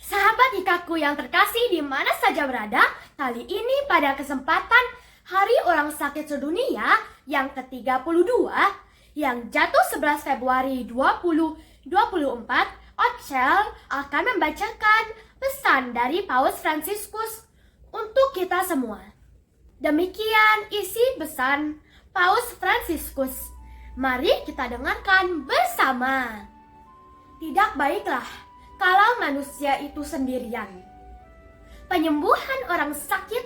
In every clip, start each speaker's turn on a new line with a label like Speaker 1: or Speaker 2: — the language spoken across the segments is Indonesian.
Speaker 1: Sahabat Hikaku yang terkasih di mana saja berada, kali ini pada kesempatan Hari Orang Sakit Sedunia yang ke-32 yang jatuh 11 Februari 2024, Otchel akan membacakan pesan dari Paus Fransiskus untuk kita semua. Demikian isi pesan Paus Fransiskus. Mari kita dengarkan bersama. Tidak baiklah kalau manusia itu sendirian. Penyembuhan orang sakit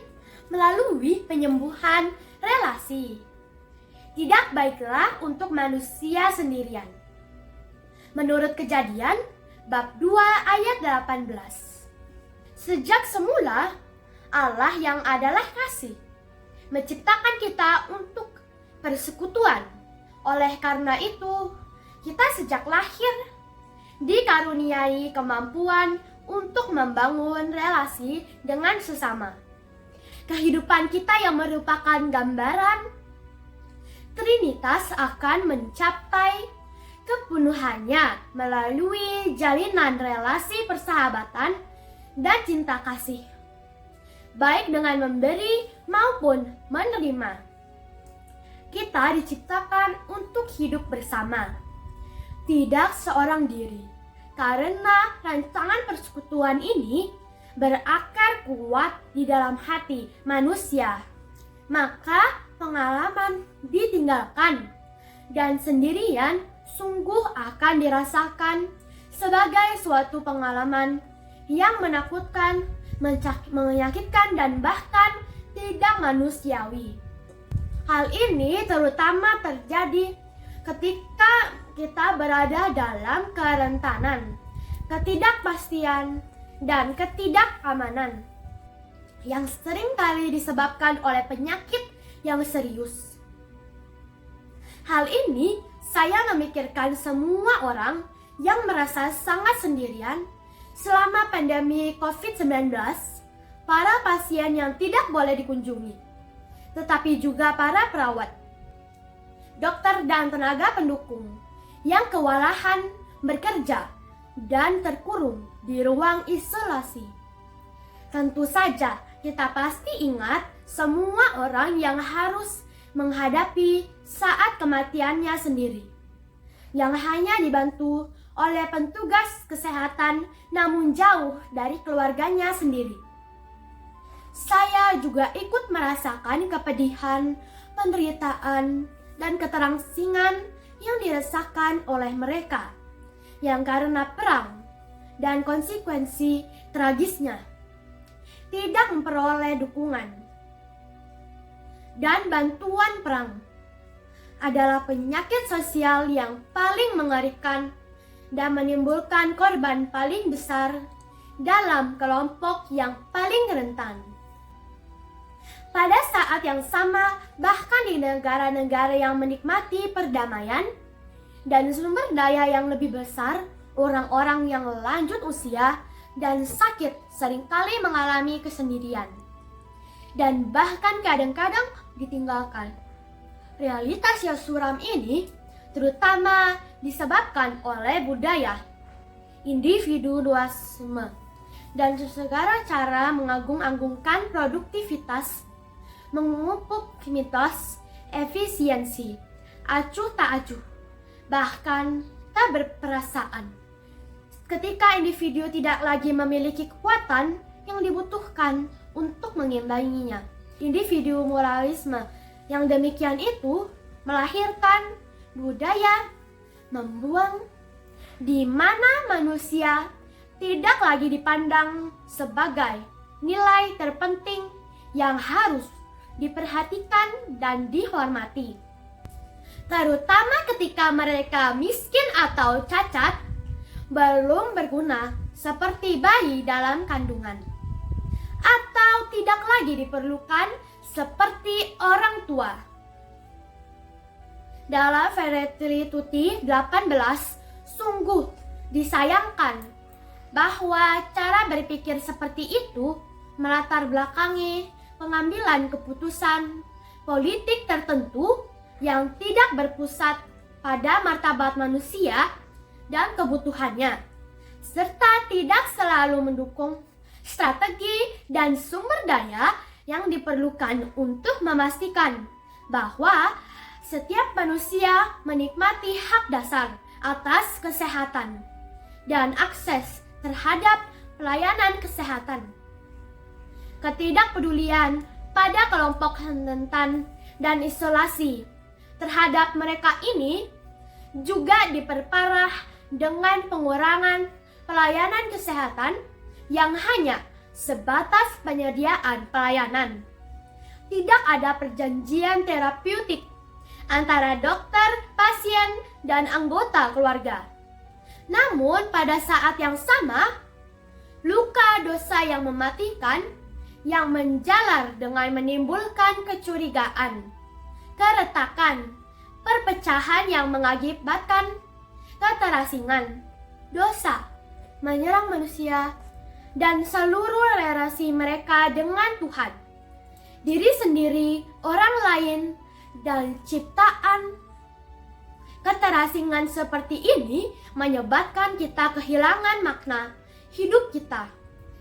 Speaker 1: melalui penyembuhan relasi. Tidak baiklah untuk manusia sendirian. Menurut Kejadian bab 2 ayat 18. Sejak semula Allah yang adalah kasih menciptakan kita untuk persekutuan. Oleh karena itu, kita sejak lahir dikaruniai kemampuan untuk membangun relasi dengan sesama. Kehidupan kita yang merupakan gambaran Trinitas akan mencapai kepenuhannya melalui jalinan relasi persahabatan dan cinta kasih, baik dengan memberi maupun menerima. Kita diciptakan untuk hidup bersama, tidak seorang diri. Karena rancangan persekutuan ini berakar kuat di dalam hati manusia, maka pengalaman ditinggalkan dan sendirian sungguh akan dirasakan sebagai suatu pengalaman yang menakutkan, menyakitkan, dan bahkan tidak manusiawi. Hal ini terutama terjadi ketika kita berada dalam kerentanan, ketidakpastian, dan ketidakamanan yang seringkali disebabkan oleh penyakit yang serius. Hal ini saya memikirkan semua orang yang merasa sangat sendirian selama pandemi COVID-19, para pasien yang tidak boleh dikunjungi, tetapi juga para perawat, dokter dan tenaga pendukung yang kewalahan bekerja dan terkurung di ruang isolasi. Tentu saja kita pasti ingat semua orang yang harus menghadapi saat kematiannya sendiri, yang hanya dibantu oleh petugas kesehatan namun jauh dari keluarganya sendiri. Saya juga ikut merasakan kepedihan, penderitaan, dan keterangsingan yang dirasakan oleh mereka yang karena perang dan konsekuensi tragisnya tidak memperoleh dukungan dan bantuan. Perang adalah penyakit sosial yang paling mengerikan dan menimbulkan korban paling besar dalam kelompok yang paling rentan. Pada saat yang sama, bahkan di negara-negara yang menikmati perdamaian dan sumber daya yang lebih besar, orang-orang yang lanjut usia dan sakit seringkali mengalami kesendirian dan bahkan kadang-kadang ditinggalkan. Realitas yang suram ini terutama disebabkan oleh budaya individualisme dan segala cara mengagung-agungkan produktivitas, memupuk mitos efisiensi, acuh tak acuh, bahkan tak berperasaan. Ketika individu tidak lagi memiliki kekuatan yang dibutuhkan untuk mengimbanginya, individualisme yang demikian itu melahirkan budaya membuang, di mana manusia tidak lagi dipandang sebagai nilai terpenting yang harus diperhatikan dan dihormati, terutama ketika mereka miskin atau cacat, belum berguna seperti bayi dalam kandungan, atau tidak lagi diperlukan seperti orang tua. Dalam Fratelli Tutti 18, sungguh disayangkan bahwa cara berpikir seperti itu melatar belakangi pengambilan keputusan politik tertentu yang tidak berpusat pada martabat manusia dan kebutuhannya, serta tidak selalu mendukung strategi dan sumber daya yang diperlukan untuk memastikan bahwa setiap manusia menikmati hak dasar atas kesehatan dan akses terhadap pelayanan kesehatan. Ketidakpedulian pada kelompok rentan dan isolasi terhadap mereka ini juga diperparah dengan pengurangan pelayanan kesehatan yang hanya sebatas penyediaan pelayanan. Tidak ada perjanjian terapeutik antara dokter, pasien, dan anggota keluarga. Namun pada saat yang sama, luka dosa yang mematikan yang menjalar dengan menimbulkan kecurigaan, keretakan, perpecahan yang mengakibatkan keterasingan, dosa, menyerang manusia, dan seluruh relasi mereka dengan Tuhan, diri sendiri, orang lain, dan ciptaan. Keterasingan seperti ini menyebabkan kita kehilangan makna hidup kita.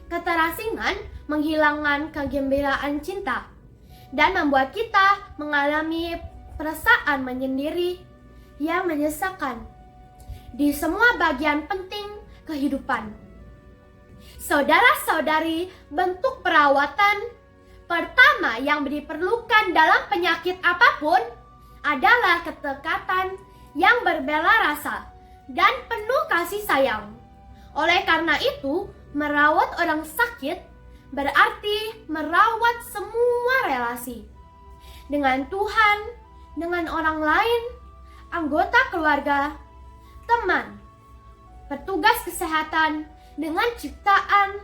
Speaker 1: Keterasingan menghilangkan kegembiraan cinta dan membuat kita mengalami perasaan menyendiri yang menyesakan di semua bagian penting kehidupan. Saudara-saudari, bentuk perawatan pertama yang diperlukan dalam penyakit apapun adalah kedekatan yang berbela rasa dan penuh kasih sayang. Oleh karena itu, merawat orang sakit berarti merawat semua relasi dengan Tuhan, dengan orang lain, anggota keluarga, teman, petugas kesehatan, dengan ciptaan,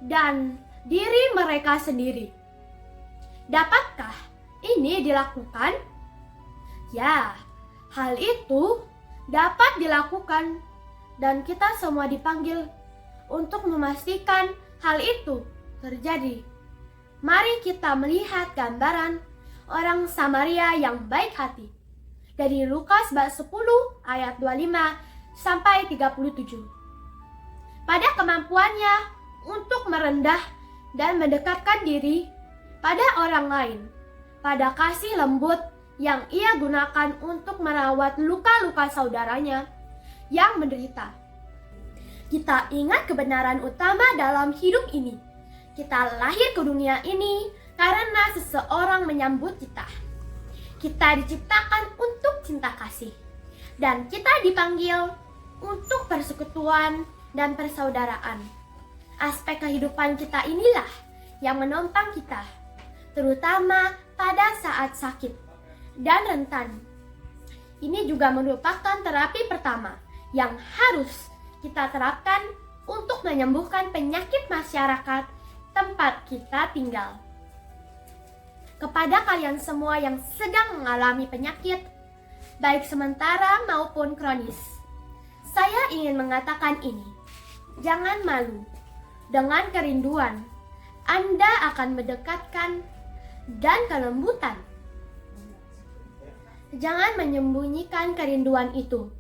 Speaker 1: dan diri mereka sendiri. Dapatkah ini dilakukan? Ya, hal itu dapat dilakukan dan kita semua dipanggil untuk memastikan hal itu terjadi. Mari kita melihat gambaran orang Samaria yang baik hati dari Lukas bab 10 ayat 25 sampai 37. Pada kemampuannya untuk merendah dan mendekatkan diri pada orang lain, pada kasih lembut yang ia gunakan untuk merawat luka-luka saudaranya yang menderita. Kita ingat kebenaran utama dalam hidup ini. Kita lahir ke dunia ini karena seseorang menyambut kita. Kita diciptakan untuk cinta kasih. Dan kita dipanggil untuk persekutuan dan persaudaraan. Aspek kehidupan kita inilah yang menopang kita, terutama pada saat sakit dan rentan. Ini juga merupakan terapi pertama yang harus kita terapkan untuk menyembuhkan penyakit masyarakat tempat kita tinggal. Kepada kalian semua yang sedang mengalami penyakit, baik sementara maupun kronis, saya ingin mengatakan ini. Jangan malu. Dengan kerinduan, Anda akan mendekatkan dan kelembutan. Jangan menyembunyikan kerinduan itu.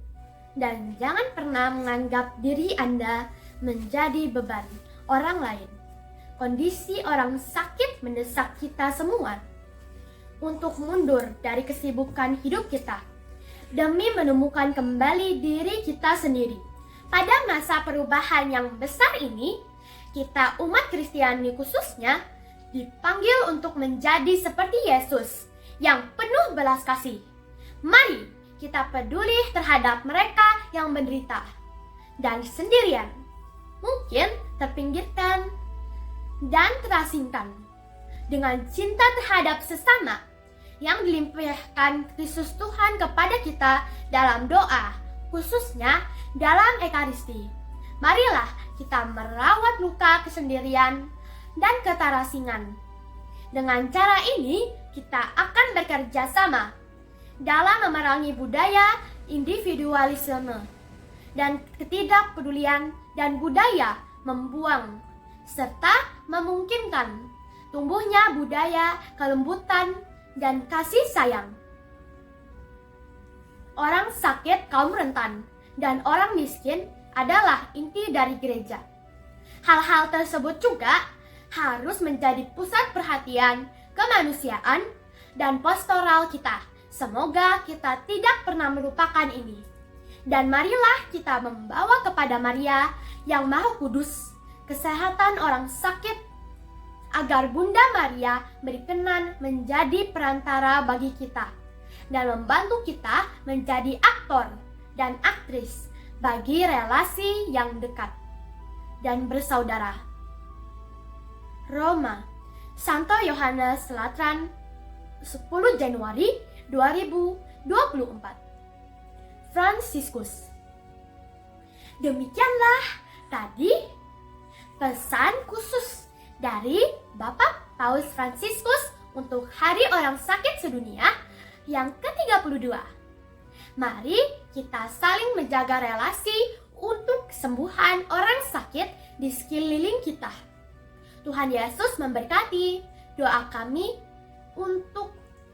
Speaker 1: Dan jangan pernah menganggap diri Anda menjadi beban orang lain. Kondisi orang sakit mendesak kita semua untuk mundur dari kesibukan hidup kita demi menemukan kembali diri kita sendiri. Pada masa perubahan yang besar ini, kita umat Kristiani khususnya dipanggil untuk menjadi seperti Yesus yang penuh belas kasih. Mari kita peduli terhadap mereka yang menderita dan sendirian, mungkin terpinggirkan dan terasingkan. Dengan cinta terhadap sesama yang dilimpahkan Kristus Tuhan kepada kita dalam doa, khususnya dalam Ekaristi. Marilah kita merawat luka kesendirian dan keterasingan. Dengan cara ini, kita akan bekerja sama dalam memerangi budaya individualisme dan ketidakpedulian dan budaya membuang, serta memungkinkan tumbuhnya budaya kelembutan dan kasih sayang. Orang sakit, kaum rentan, dan orang miskin adalah inti dari gereja. Hal-hal tersebut juga harus menjadi pusat perhatian kemanusiaan dan pastoral kita. Semoga kita tidak pernah melupakan ini. Dan marilah kita membawa kepada Maria yang Maha Kudus kesehatan orang sakit, agar Bunda Maria berkenan menjadi perantara bagi kita dan membantu kita menjadi aktor dan aktris bagi relasi yang dekat dan bersaudara. Roma, Santo Yohanes Latran, 10 Januari 2024. Fransiskus. Demikianlah tadi pesan khusus dari Bapak Paus Fransiskus untuk Hari Orang Sakit Sedunia yang ke-32. Mari kita saling menjaga relasi untuk kesembuhan orang sakit di sekeliling kita. Tuhan Yesus memberkati. Doa kami untuk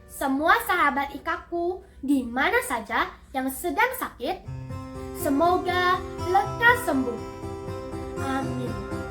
Speaker 1: semua sahabat IKAKU di mana saja yang sedang sakit, semoga lekas sembuh. Amin.